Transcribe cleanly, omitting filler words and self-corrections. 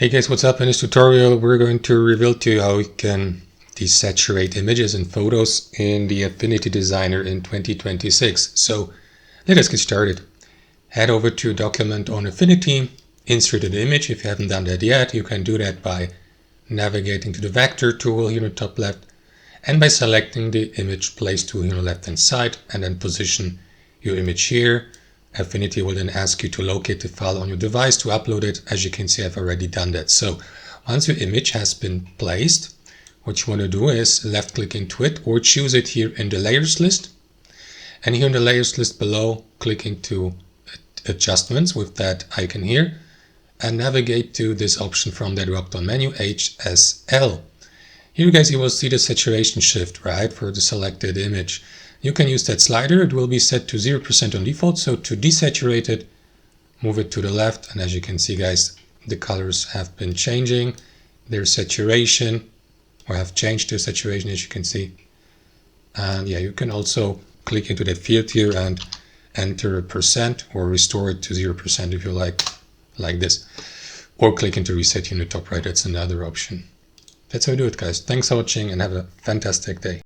Hey guys, what's up? In this tutorial we're going to reveal to you how we can desaturate images and photos in the Affinity Designer in 2026. So let us get started. Head over to Document on Affinity, insert an image. If you haven't done that yet, you can do that by navigating to the Vector tool here in the top left and by selecting the Image Place tool here on the left hand side and then position your image here. Affinity will then ask you to locate the file on your device to upload it. As you can see, I've already done that. So once your image has been placed, what you want to do is left click into it or choose it here in the layers list. And here in the layers list below, click into adjustments with that icon here and navigate to this option from the drop down menu, HSL. Here guys, you will see the saturation shift, right, for the selected image. You can use that slider. It will be set to 0% on default. So to desaturate it, move it to the left. And as you can see, guys, the colors have been changing. Their saturation, or have changed their saturation, as you can see. And yeah, you can also click into that field here and enter a percent or restore it to 0% if you like this. Or click into reset here in the top right. That's another option. That's how you do it, guys. Thanks for watching and have a fantastic day.